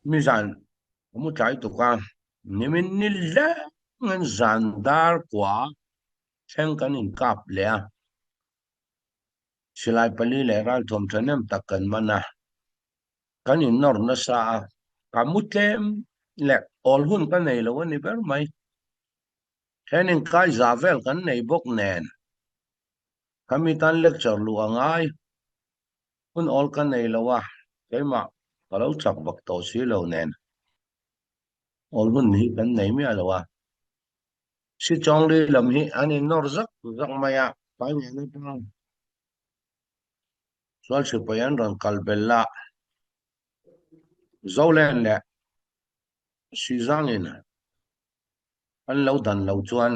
ميزان ومتعيتك نمن الله من زاندار قوا شنكن انكاب لها سلاي بليل رال توم تنم تكن منا كان النور نسا كمتلم لا اولهن كان يلوني برمي كان ان كاي زافل كان نيبوك نين kami tan lecture lu angai kun all kan nei lawa keima kalau chak bak to si lo nen all hun hi kan nei mi alawa si chong li lam hi ani nor zak maya pa ni na pa swal se payan ron kalbella zolen le si zangin an lo dan lo chuan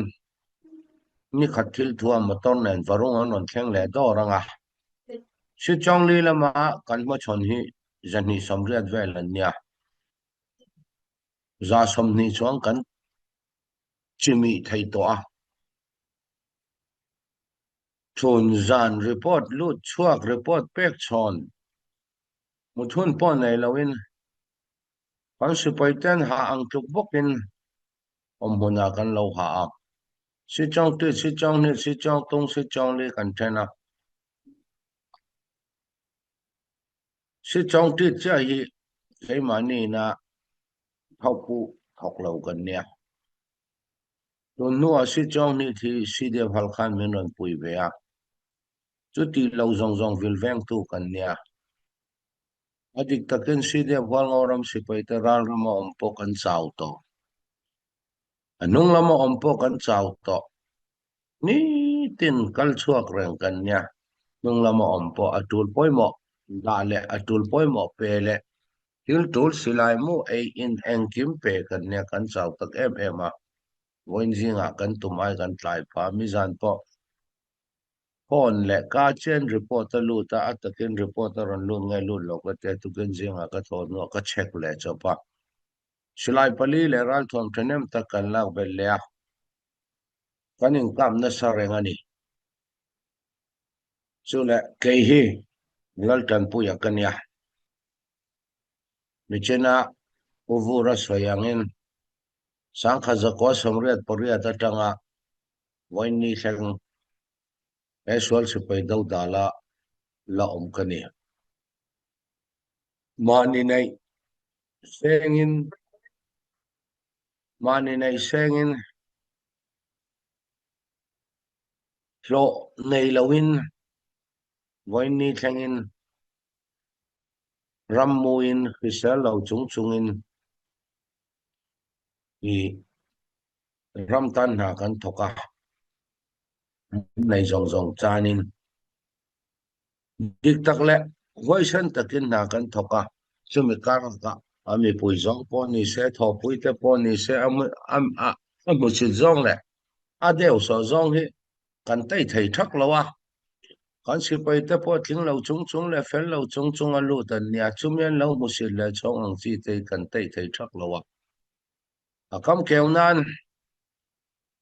ni khathil thua motor nen varung an ron thleng le do ranga si chong li lama kan ma chon hi zani samriat vel an nia za somni chuang kan chimi thei to a thun zan report lut chuak report pek chon muthun pon nei lawin kan sipaiten ha ang tuk bokin omhuna kan lo ha a si chong tu si chong ni si chong tung si chong li kan thena si chong tu cha hi sei mani na thau pu thok lo kan nia tun nu a si chong ni thi si de phal khan min ron pui ve a chu ti lo zong vil veng tu kan nia adik takin si de phal ngoram sipaite ral rama ompo kan chau to anung lama ompo kan chau to ni tin kal chuak reng kan nia nung lama ompo atul poimo la le atul poimo pele hil tul silai mu ei in engkim pe kan nia kan chau tak em a voin jinga kan tumai kan tlai pha mi zan po phone le ka chen reporter lu ta atakin reporter on lu ngai lu lo ka te tu kan jinga ka thon no ka check le chopa silai pali le ral thom thenem ta kan lak bel le a kanin kam na sarengani chule kei hi ngal tan pu ya kania michena uvura soyangin sangkha zakwa samriat poriat atanga waini sang eswal sipai dau dala la omkani mani nei sengin lo nei lawin waini thangin rammuin hisal lo chungin i ramtan na kan thoka nei zong chanin dik tak le voisan takin na kan thoka chumi kar ka ami pui zong po ni se tho pui te po ni se am chi zong le adeu so zong hi kan tai thei thak lawa kan sipai te po thing lo chung le fel lo chung alu tan nia chumian lo musil le chong ang chi te kan tai thei thak lawa akam keunan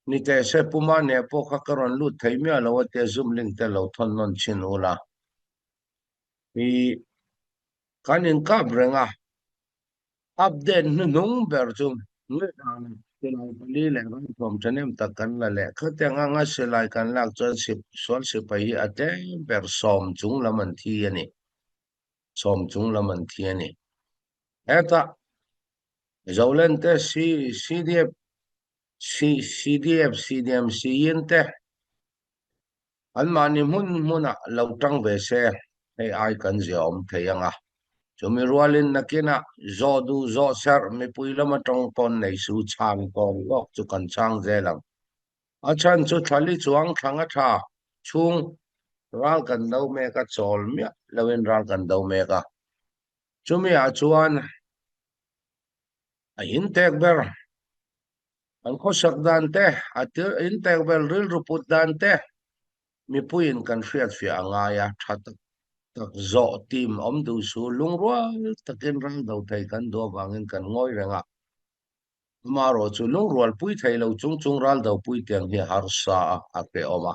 ni te se puma ne po khakaron lu theimia lo te zoom link te lo thon non chin ula i kanin ka brenga update nu nung ber chung nge dan selai pali le ran thom chanem takan la le khateng anga selai kan lak chon sip sol sipai ate ber som chung laman thi ani som chung laman thi ani eta zolente CDM siyente an mani muna lautang ve se ai kan ziom theyanga chumi rualin nakina zo du zo ser mi puilama tong pon nei su chang pon lok chu kan chang zelang achan chu thali chuang thanga tha chung ral kan dau me ka chol mi lawin ral kan dau me ka chumi a chuan a intek ber an khosak dante atir intek ber ril ruput dante mi puin kan fiat fi angaya thatak tak zo tim om du su lungrual takin rang dau thai kan do wangin kan ngoi renga maro chu lungrual pui thai lo chung ral dau pui tiang hi har sa a pe oma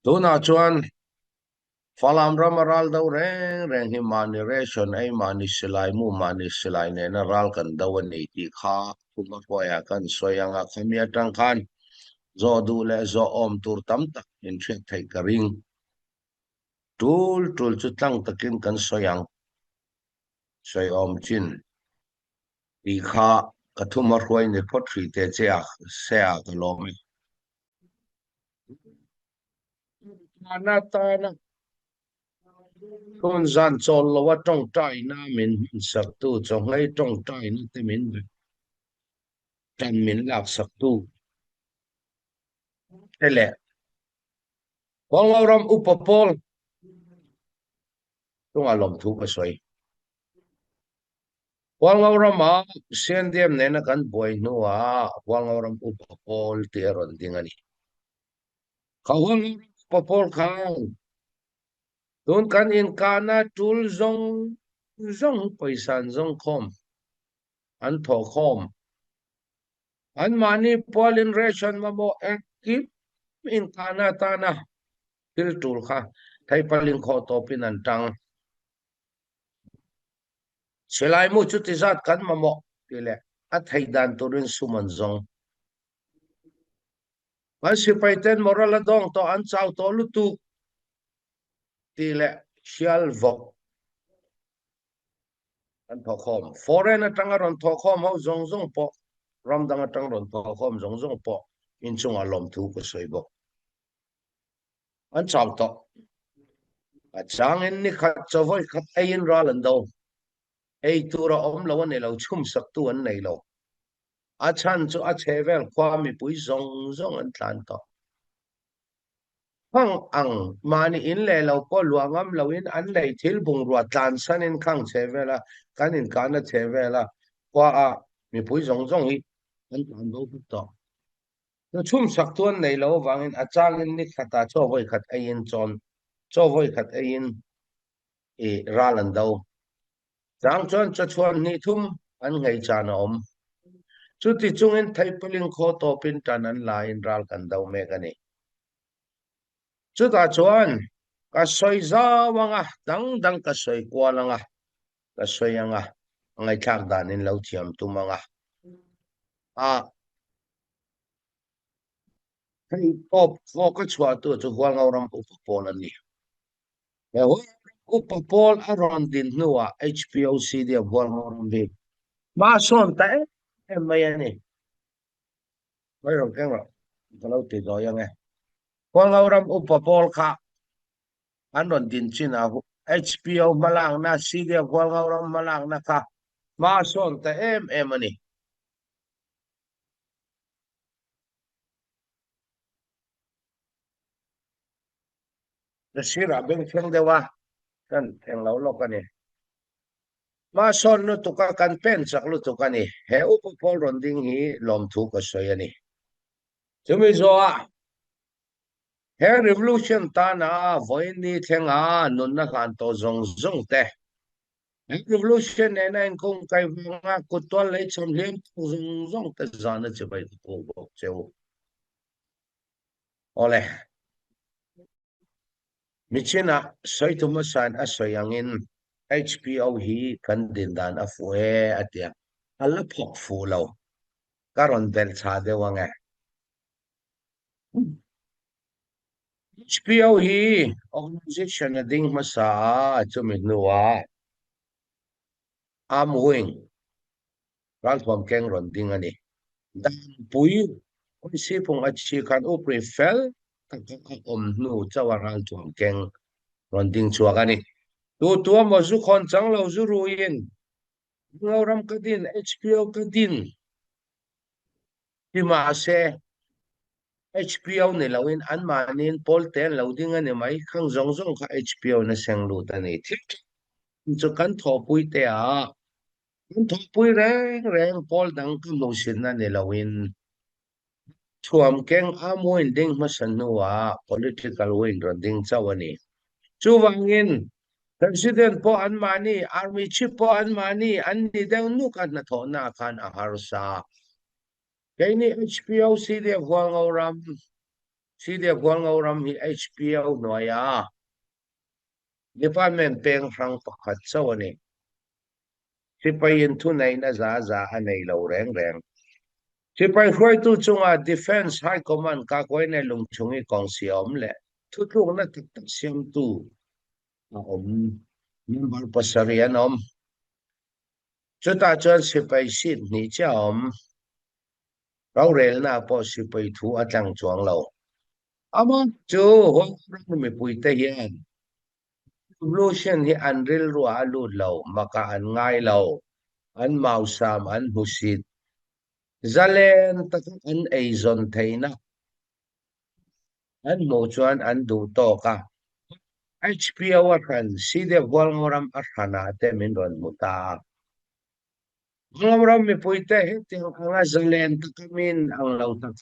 tuna chuan falam ramaral daw reng hi mani ration ai mani silai mu mani silai ne na ral kan dawani ti kha kuma poya kan soyanga khamia tang khan zo du le zo om tur tam tak in thek thai karing tul chu tang takin kan soyang soy om chin ti kha kathuma roi ne photri te chea sea ka lomi na ta na kon zan chol lo wa tong tai na min sak tu chong ngai tong tai na te min tan min lak sak tu ele Wangauram upapol tung alom thu ka soi Wangauram ma siandem ne na kan boy nuwa Wangauram upapol tiaron dingani kawang upapol kang tun kan in kana tul zong paisan zong khom an tho khom an mani polin ration ma mo ekip in kana tana til tul kha thai palin kho to pin an tang selai mu chu ti zat kan ma mo tile a thai dan turin suman zong man si paiten moral dong to an chau to lu tu tile hial vok an tho khom foreign atang ron tho khom ho zong po ram dang atang ron tho khom zong po in chung alom thu ko soi bo an chau to a chang in ni khat chawoi khat ain ra lan do ei tu ra om lo ne lo chum sak tu an nei lo a chan chu a chevel kwa mi pui zong an tlan to hang ang mani in le lo ko luangam lo in an lei thil bung ruat tlan san in khang chevela kan in kana chevela kwa a mi pui zong hi an tan do to no chum sak tuan nei lo wangin achang in ni khata cho voi khat ain chon cho voi khat ain e ralan do jang chon cha chuan ni thum an ngai chan om chu ti chung in thai puling kho to pin tan an la in ral kan do me kani chu ta chuan ka soi zawanga dang ka soi kwalanga ka soyanga ngai thak dan in lo thiam tumanga a thai pop ko chwa tu chu hwal ngauram upapol ani e ho upapol aron din nuwa HPOC dia hwal ngauram bi ma son ta e mai ani mai ron keng ro kalau ti do yang e hwal ngauram upapol kha anon din china HPO malang na si dia hwal ngauram malang na kha ma son ta ani Sira ben feng dewa kan theng lo lo kan ni ma son no to ka kan pen sak lu to kan ni he upo pol ron ding hi lom thu ka soy ani chumi zo a he revolution ta na voin ni theng a nun na kan to zong te he revolution ne na en kong kai nga ku to le chom lem zong te zana che bai ko bo cheu ole michina soy tu masan a soyangin HPO hi kan din dan a fue atia ala phok fu lo karon bel cha de wanga HPO hi organization na ding masa chumi nuwa amwing ral thom keng ron ding ani dan pui oi si pong achi kan upre fel ka nu chawaral thom keng ron ding chuak ani tu mo zu khon chang lo zu ruin ngauram ka din HPO ka din ti ma se HPO ni lawin an manin polten loading ani mai khang zong kha HPO na seng lu ta ni thik chu kan tho pui te a kan tho pui reng pol dang ka lo sin na ni lawin thuam keng amoin ding masan nuwa political wing ron ding chawani chu wangin president po an mani army chief po an mani an ni dang nu kan na tho na kan a harsa kaini HPO CDF Huangauram hi HPO noya department peng rang pakhat sawani sipayin thunai na za anei lo reng sipai khoi tu chunga defense high command ka koine lungchungi kongsiom le thutluk na tak siam tu member pasarian chuta chuan sipai sit ni chaom rau rel na po sipai thu atlang chuang lo ama chu hong mi puite hian revolution hi anril ruwa alut lo maka an ngai lo an mausam an husit zalen tak an eizon theina an mo chuan an du to ka HPO kan side walngoram arhana te min ron muta walngoram mi puite he te anga zalen takamin ang lo tak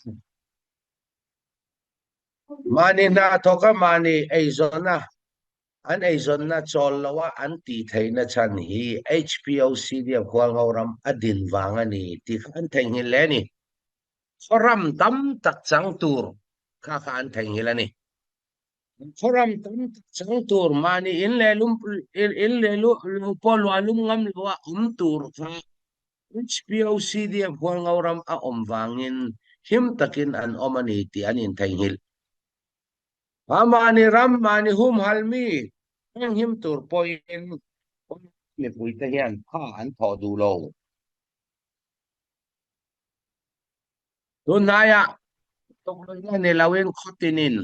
mani na thoka mani eizona an eizon na chol lawa an ti theina chan hi HPO side walngoram adin wangani ti an thengin leni foram tam tak chang tur ka an thengin lani foram tam tak chang tur mani in le lu pol walum ngam lawa tur ka HPO CDF walngoram a omwangin him takin an omani ti anin thengil mani ram mani hum halmi ang him tur poin le puite hian pha an tho du lo tunaya tokloi ne lawin khotinin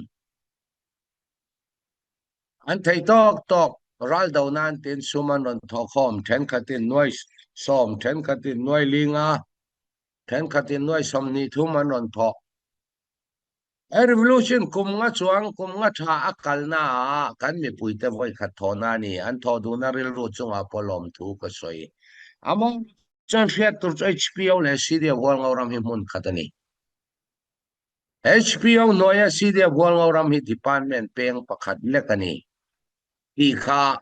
an thei tok ral do nan tin suman ron thokhom then khatin noise som then khatin noi linga then khatin noi somni thuman ron tho a revolution kum nga chuang kum nga tha akalna kan mi puite voi khat thona ni an tho du na ril ru chunga polom thu ka soi among chan fiat tur HPO le sidia walngoram hi mun khatani HPO noya sidia walngoram hi department peng pakhat lekani i kha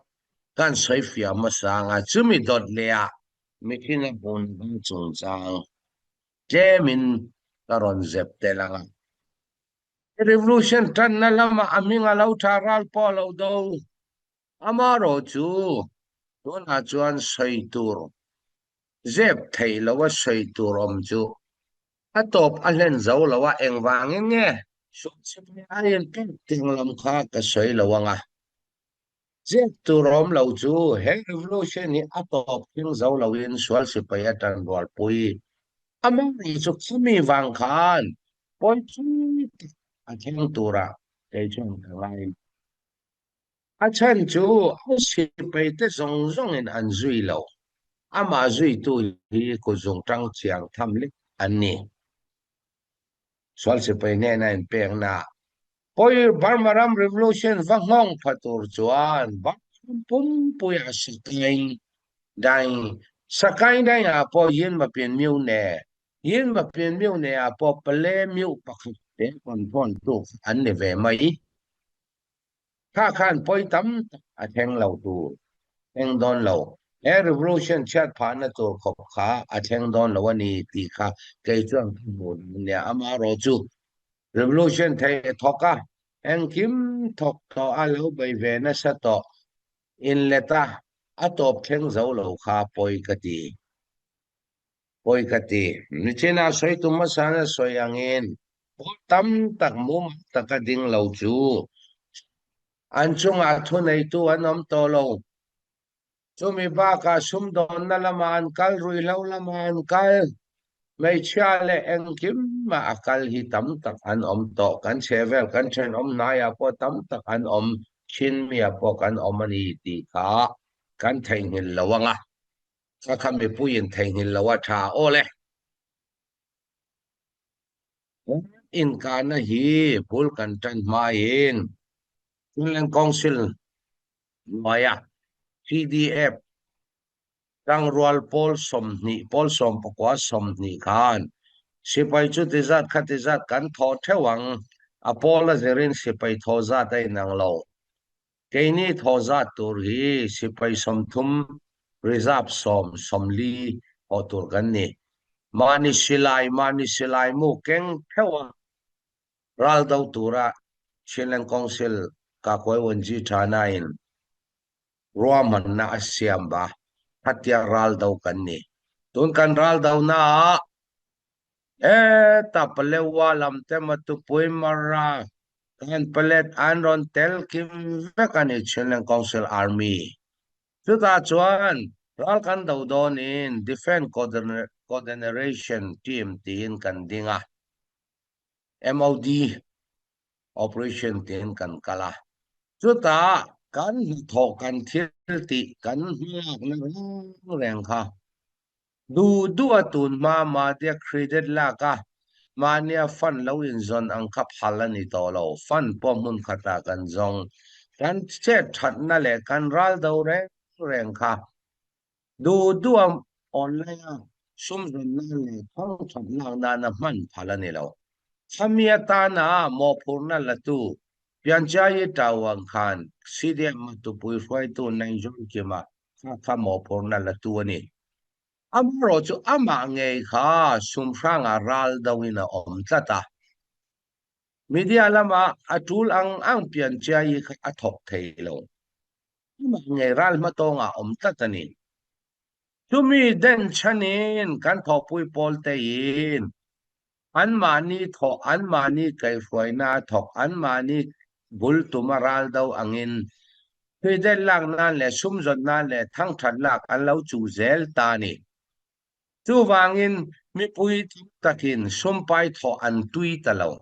kan soifia masanga chumi dot lea mikina bun bang chung chang jemin karon zep telanga revolution tan na lama aminga lau tharal polo do amaro chu dona chuan soitur zep thei lawa soitur chu atop alen zo lawa engwang nge so chimi ayen kan tinglam kha ka soi lawanga zep turom lo chu he revolution ni atop ting zo lawin swal sipaya tan wal pui amari chu chimi wang khan poi chu atheng tura te chung lai achan chu sipai te zong in an zui lo ama zui tu hi ko zong tang chiang tham lik ani swal sipai ne na in peng na poi barmaram revolution wangong phatur chuan pum puya sikai dai a po yin ma pen miu ne a po ple miu pakhat te kon tu an ne ve mai kha khan poi tam a theng lo tu theng don lo a revolution chat pha na to khop kha a theng don lo ni ti kha ke chuang mun ne ama ro chu revolution thai thoka en kim thok to a lo bai ve na sa to in leta atop theng zo lo kha poi kati ni chena soi tu ma sana soi angin tam tak mum takading lo chu an chung a thu nei tu anom to lo chumi ba ka sum don na laman kal rui lo laman kal mai cha le eng kim ma akal hi tam tak an to kan chevel kan chen na ya po tam tak an chin mi po kan ani ti kha kan theng hin lawanga ka kham be puin theng hin lawa tha ole in kana hi bul kan tan ma in Finland Council maya CDF rang rual pol som pakwa som ni khan sipai chu tizat khatizat kan tho thewang apola zerin sipai thoza dai nang lo keini thoza tur hi sipai som thum reserve somli otur kan ni mani silai mu keng thewa ral dau tura Finland Council ka koi wonji thana in รัวมันนะเสียมบะพัทยารัลดาวกันนี่ตุนกันรัลดาวนะตาเปลวาลัมเตมตุปุยมารากันเปลดอันรอนเตลคิมเวกันอิชิลังคอนซิลอาร์มีสุดท้ายชวนรัลกันดาวโดนิน Defense Coordination Team ทีนกันดิงะ MOD Operation ทีนกันกะละสุดท้ายกันทอกันทิลติกันมากนะแรงค่ะดูตุนมาเดียเครดิตลากะมาเนี่ยฟันเราอินซอนอังคับฮัลนี่ต่อเราฟันปอมุนขตากันจงกันเช็ดถัดนั่นแหละกันรัลดาวแรงค่ะดูออนไลน์สมดุลนั่นแหละทั้งถัดล่างนานะมันพลันนี่เราทำเมียตานะมอพูนั่นละตูเปลี่ยนใจตาวังคันสิเดียมาตุปุยไฟตูในจงเกมาข้ามอพูนั่นละตัวนี่amaro chu ama ngei kha sumhranga ral dawina om tlata media lama atul ang pian chai kha athok theilo ama ngei ral ma tonga om tlatani tumi den chanin kan thopui polte in an mani kai foina thok an mani bul tumaral daw angin pwede lang na le sumzon na le thang than lak an lo chu zel ta ni chu wangin mi pui takin sumpai tho an tui talo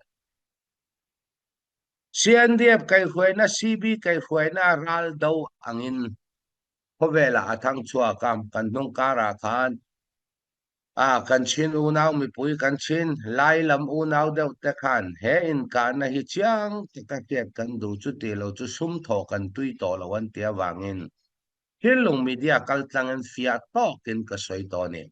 CNDF kai huaina CB kai huaina ral daw angin hovela athang chua kam kan nong kara khan kan chin unaw mi pui kan chin lai lam unaw deuh te khan he in ka na hi chiang ka ket kan du chu ti lo chu sum tho kan tui to lo an tia wangin hilung media kaltlangan fia to kin ka soi to ni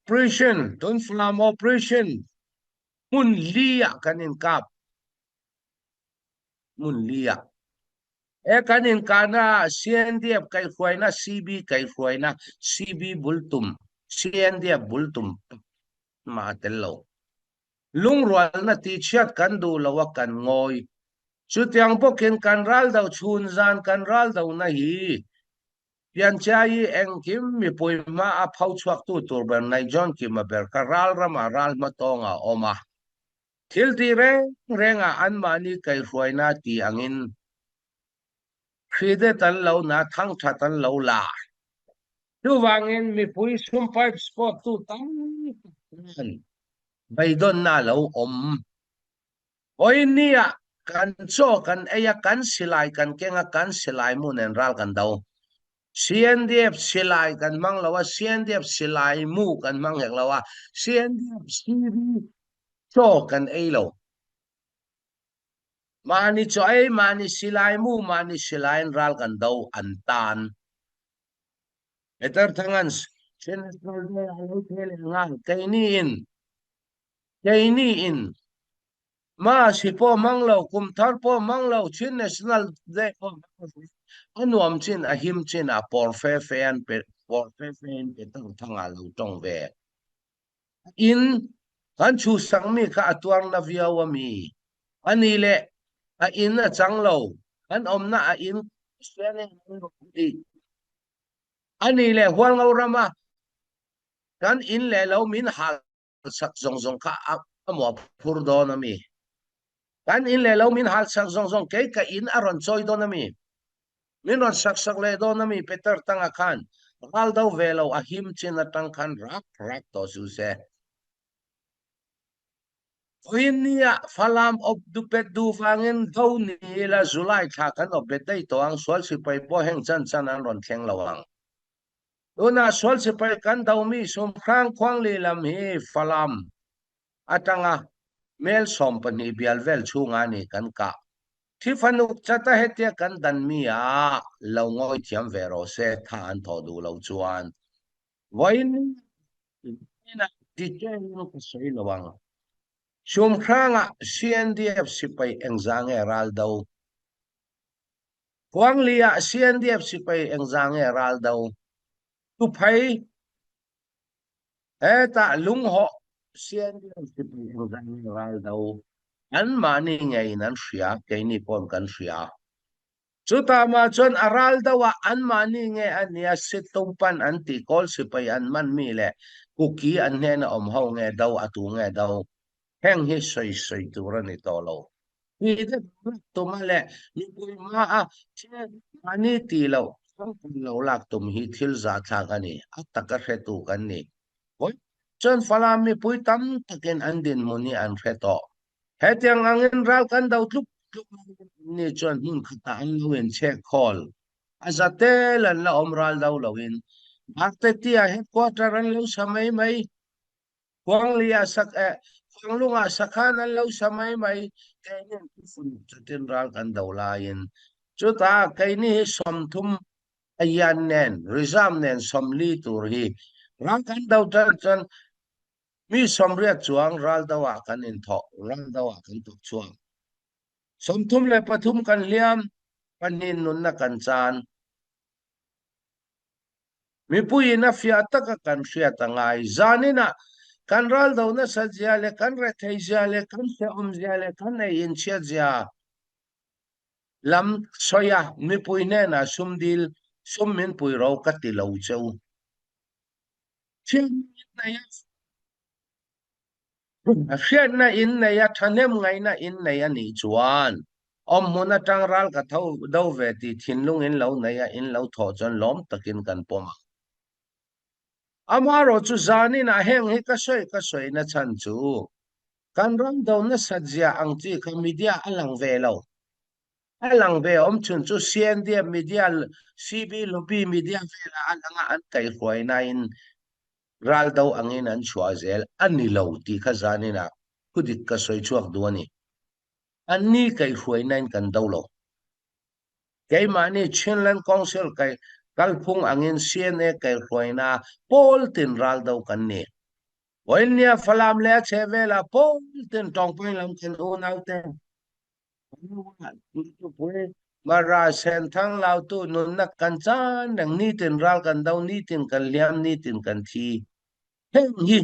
operation don flam operation mun lia kanin kap mun lia kanin kana CNDF kai huaina CB kai huaina CB bultum CNDF bultum ma tello lungrual na ti chiat kan du lawa kan ngoi chutiang pokin kan ral daw chun zan kan ral daw na hi pian chai eng kim mi poima a phau chuak tu turban nai jon ki ma ber ka ral ma tonga oma thil ti renga an mani kai huaina ti angin khide tan lo na thang tha tan lo la tu wangin mi pui sum 5 spot tu tan baidon na lo om oi nia kan cho kan eya kan silai kan kenga kan silai mun en ral kan daw CNDF silai kan mang lawa CNDF silai mu kan mang hek lawa CNDF CB cho kan ei lo mani cho ei mani silai mu mani silai ral kan daw antan etar thangan national day alo thele ngang kaini in ma sipo manglo kum thar po manglo chin national day po anuam chin ahim chin a por fe fen pe por fe fen pe tang thanga lo tong ve in kan chu sang mi kha atuang na viawa mi anile a in a changlo kan omna a in swene di anile hual ngaurama kan in le lo min hal sak zong kha amo phur do na mi kan in le lo min hal sak zong ke ka in aron choi do na mi min ron sak le do na mi peter tanga khan ral do velo a him chin na tang khan rak to su se Oinia falam of dupet du fangin do ni la July tha kan of betay to ang swal si pai po heng chan an ron theng lawang una swal si pai kan daw mi sum khang khwang li lam hi falam atanga mel som pani bialvel chunga ni kan ka thi fanuk chata hetia kan dan mi a lo ngoi thiam vero se tha an tho du lo chuan voin ina ti chen no ko sei lawang sum khanga CNDF sipai engzang heraldo kwang lia CNDF sipai engzang heraldo tu phai eta lungho CNDF sipai engzang heraldo an mani ngai nan sia ke ni pom kan sia จุตามาจนอารัลดาวอันมานี่ไงอันเนี้ยสิตุงปันอันติกอลสิไปอันมันมีแหละกุกีอันเนี้ยนะอมเฮาไงดาวอตูไงดาวแห้งให้สวยๆตัวนี้ต่อเรานี่ได้ตัวมาแหละนี่ปุยมาเช่นอันนี้ตีเราเราลักตุมฮิทิลซาทากันนี่อัตตะกะเรตูกันนี่โอ้ยจนฟลามีปุยตั้มตะเกนอันดินมุนีอันเรตอเฮตียงอังเงินรักกันดาวทุกนี่จนหุ่นขตาอันลวินเช็คคอลอาจจะเตลันละอมรัลดาวลวินบักเตตียเฮดควอเตอร์อันเลวสมัยไหมควงเลียสักควงลุงสักขันอันเลวสมัยไหมแกนี่ฝุ่นจะตินรัลกันดาวลายินจุดแกนี่สมทุมอายันเนนริซามเนนสมลีตูรีรักกันดาวจันมีสมเรียกจวงรัลดาวกันอินทอกรัลดาวกันตุกจวงสมทุมเลยปทุมกันเลียมปันนินนุนนักกันจานมีผู้ยินฟิอาตกกันฟิอาตังไงจานินะกันรัลดาวน์สัจจาเลกันเรทัยจาเลกันเสอมจาเลกันในอินเชียจาลำสอยมีผู้ยินนะสุมดิลสุมมินผู้เรากัติลาวเจ้าเช่นna in na ya thanem ngai na in na ya ni chuan mona tang ral ka thau do ve ti thinlung in lo na ya in lo tho chon lom takin kan pom amaro chu zani na heng hi ka soi na chan chu kan ram do na sajia ang chi kha media alang ve lo alang ve chun chu sian dia media cb lupi media ve la alanga an kai khoi na in ral daw angin an chuazel ani lo ti khazani na kudik ka soi chuak duani anni kai huai nain kan dawlo kai mani chinlan council kai kalphung angin cna kai huaina pol tin ral daw kan ni oinia falam le chevela pol tin tongpai lam kan unaute mara sen thang lau tu nun nak kan chan dang ni tin ral kan daw ni tin kan liam ni tin kan thi heng hi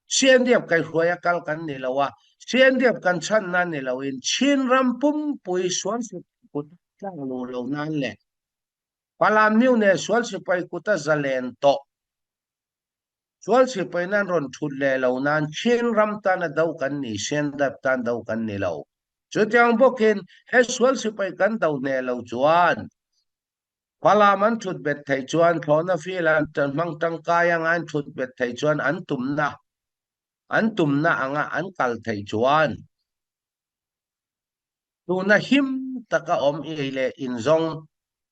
sian diap kai huaya kal kan ni lawa sian diap kan chan na ni lawin chin ram pum pui suan se kut tlang lo lo nan le palam niu ne sual se pai kuta zalen to sual se pai nan ron thut le lo nan chin ram ta na dau kan ni sian dap tan dau kan ni lo chutyang bokin he sual se pai kan dau ne lo chuan palaman thut bet thai chuan thona filan tan mang tang kaya ngan thut bet thai chuan an tum na anga an kal thai chuan tu na him taka ile in zong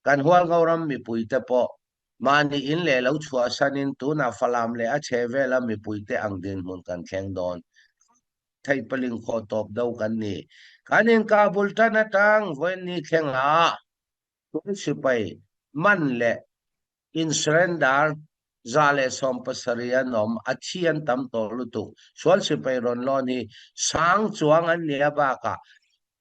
kan hual ngauram mi puite po mani in le lo chua sanin tu na falam le a chevela mi puite ang din mun kan thleng don thai paling kho top dau kan ni kanin kabul tan atang wen ni thlenga tu sipai man le in surrender zale som pasaria nom achian tam to lutu swal sipai ron lo ni sang chuang an nia ba ka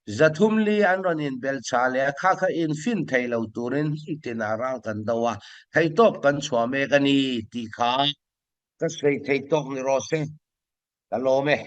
zathum li an ron in bel chale kha in fin thai lo turin tin arang kan dawa thai top kan chhuame kani ti kha ka sei thai top ni ro se ka lo me